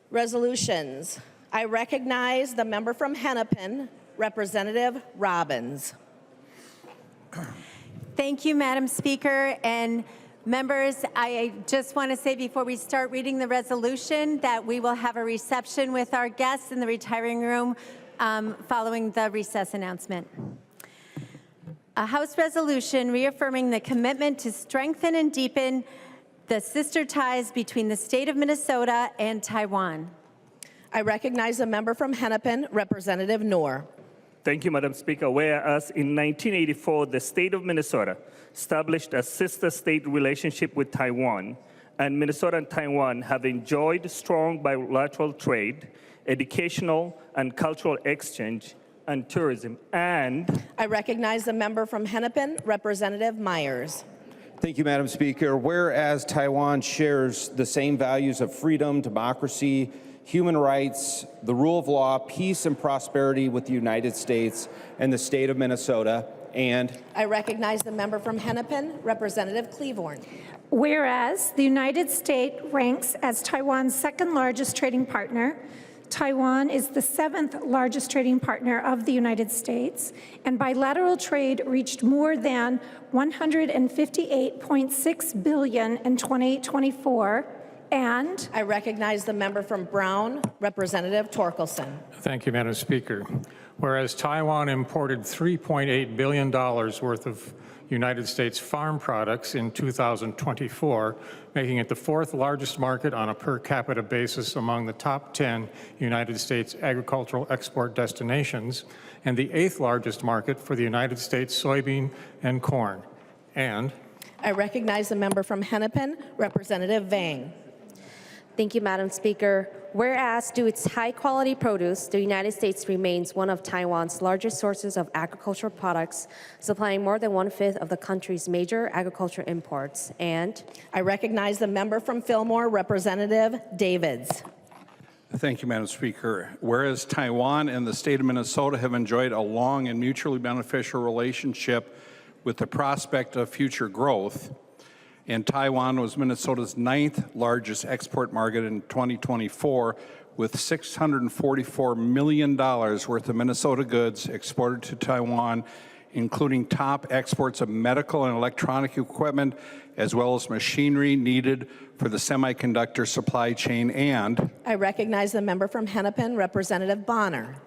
Resolutions. I recognize the member from Hennepin, Representative Robbins. Thank you, Madam Speaker. And members, I just want to say before we start reading the resolution that we will have a reception with our guests in the retiring room following the recess announcement. A House resolution reaffirming the commitment to strengthen and deepen the sister ties between the state of Minnesota and Taiwan. I recognize the member from Hennepin, Representative Noor. Thank you, Madam Speaker. Whereas in 1984, the state of Minnesota established a sister state relationship with Taiwan, and Minnesota and Taiwan have enjoyed strong bilateral trade, educational and cultural exchange, and tourism. And I recognize the member from Hennepin, Representative Myers. Thank you, Madam Speaker. Whereas Taiwan shares the same values of freedom, democracy, human rights, the rule of law, peace, and prosperity with the United States and the state of Minnesota, and I recognize the member from Hennepin, Representative Cleavorn. Whereas the United States ranks as Taiwan's second largest trading partner, Taiwan is the 7th largest trading partner of the United States, and bilateral trade reached more than $158.6 billion in 2024. And I recognize the member from Brown, Representative Torkelson. Thank you, Madam Speaker. Whereas Taiwan imported $3.8 billion worth of United States farm products in 2024, making it the 4th largest market on a per capita basis among the top 10 United States agricultural export destinations, and the 8th largest market for the United States soybean and corn. And I recognize the member from Hennepin, Representative Vang. Thank you, Madam Speaker. Whereas, due to its high-quality produce, the United States remains one of Taiwan's largest sources of agricultural products, supplying more than 1/5 of the country's major agricultural imports. And I recognize the member from Fillmore, Representative Davids. Thank you, Madam Speaker. Whereas Taiwan and the state of Minnesota have enjoyed a long and mutually beneficial relationship with the prospect of future growth, and Taiwan was Minnesota's 9th largest export market in 2024, with $644 million worth of Minnesota goods exported to Taiwan, including top exports of medical and electronic equipment, as well as machinery needed for the semiconductor supply chain. And I recognize the member from Hennepin, Representative Bonner.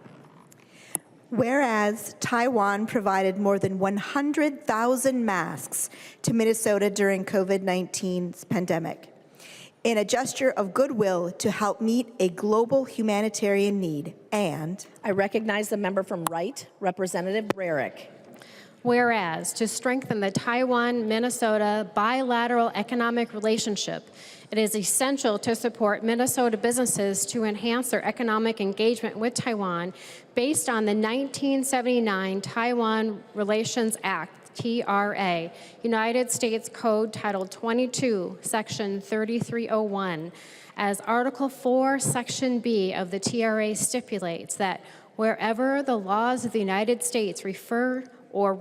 Whereas Taiwan provided more than 100,000 masks to Minnesota during COVID-19's pandemic, in a gesture of goodwill to help meet a global humanitarian need. And I recognize the member from Wright, Representative Rarick. Whereas, to strengthen the Taiwan-Minnesota bilateral economic relationship, it is essential to support Minnesota businesses to enhance their economic engagement with Taiwan based on the 1979 Taiwan Relations Act, TRA, United States Code Title 22, Section 3301, as Article 4, Section B of the TRA stipulates that wherever the laws of the United States refer or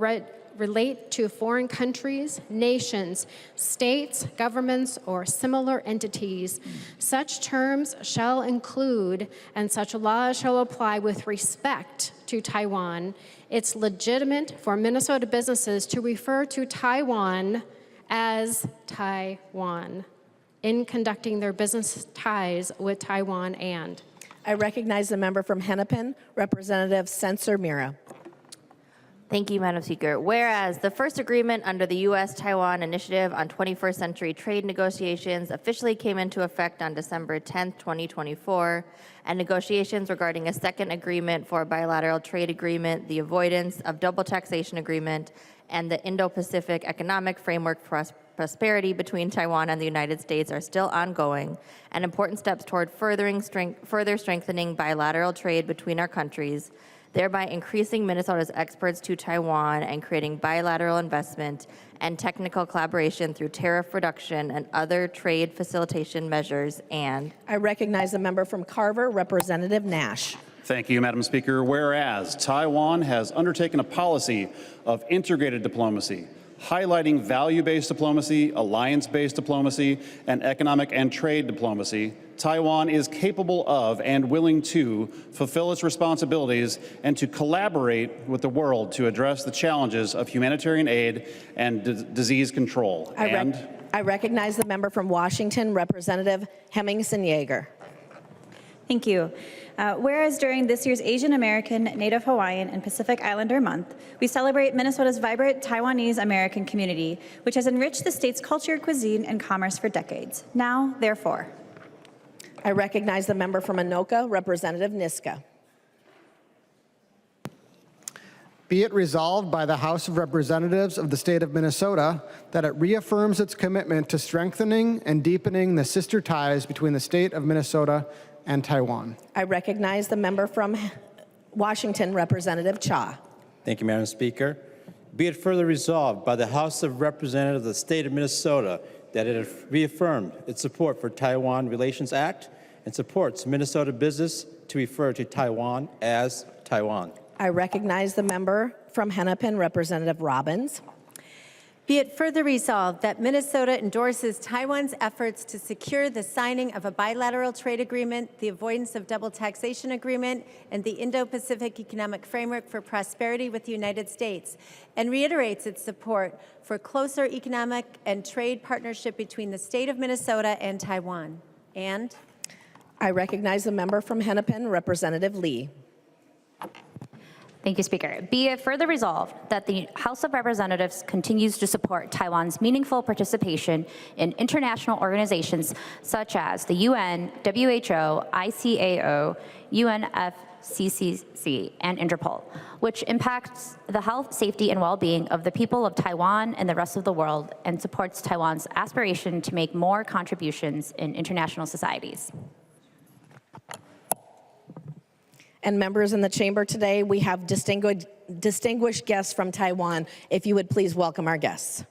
relate to foreign countries, nations, states, governments, or similar entities, such terms shall include and such laws shall apply with respect to Taiwan. It's legitimate for Minnesota businesses to refer to Taiwan as Taiwan in conducting their business ties with Taiwan. And I recognize the member from Hennepin, Representative Sensor-Mira. Thank you, Madam Speaker. Whereas the first agreement under the U.S.-Taiwan Initiative on 21st Century Trade Negotiations officially came into effect on December 10, 2024, and negotiations regarding a second agreement for a bilateral trade agreement, the avoidance of double taxation agreement, and the Indo-Pacific Economic Framework for Prosperity between Taiwan and the United States are still ongoing, and important steps toward further strengthening bilateral trade between our countries, thereby increasing Minnesota's exports to Taiwan and creating bilateral investment and technical collaboration through tariff reduction and other trade facilitation measures. And I recognize the member from Carver, Representative Nash. Thank you, Madam Speaker. Whereas Taiwan has undertaken a policy of integrated diplomacy, highlighting value-based diplomacy, alliance-based diplomacy, and economic and trade diplomacy, Taiwan is capable of and willing to fulfill its responsibilities and to collaborate with the world to address the challenges of humanitarian aid and disease control. I recognize the member from Washington, Representative Hemmingson-Yager. Thank you. Whereas during this year's Asian American, Native Hawaiian, and Pacific Islander Month, we celebrate Minnesota's vibrant Taiwanese American community, which has enriched the state's culture, cuisine, and commerce for decades. Now, therefore. I recognize the member from Anoka, Representative Niska. Be it resolved by the House of Representatives of the State of Minnesota that it reaffirms its commitment to strengthening and deepening the sister ties between the State of Minnesota and Taiwan. I recognize the member from Washington, Representative Cha. Thank you, Madam Speaker. Be it further resolved by the House of Representatives of the State of Minnesota that it reaffirmed its support for Taiwan Relations Act and supports Minnesota business to refer to Taiwan as Taiwan. I recognize the member from Hennepin, Representative Robbins. Be it further resolved that Minnesota endorses Taiwan's efforts to secure the signing of a bilateral trade agreement, the avoidance of double taxation agreement, and the Indo-Pacific Economic Framework for Prosperity with the United States, and reiterates its support for closer economic and trade partnership between the state of Minnesota and Taiwan. And I recognize the member from Hennepin, Representative Lee. Thank you, Speaker. Be it further resolved that the House of Representatives continues to support Taiwan's meaningful participation in international organizations such as the UN, WHO, ICAO, UNFCCC, and Interpol, which impacts the health, safety, and well-being of the people of Taiwan and the rest of the world, and supports Taiwan's aspiration to make more contributions in international societies. And members in the chamber today, we have distinguished guests from Taiwan. If you would please welcome our guests.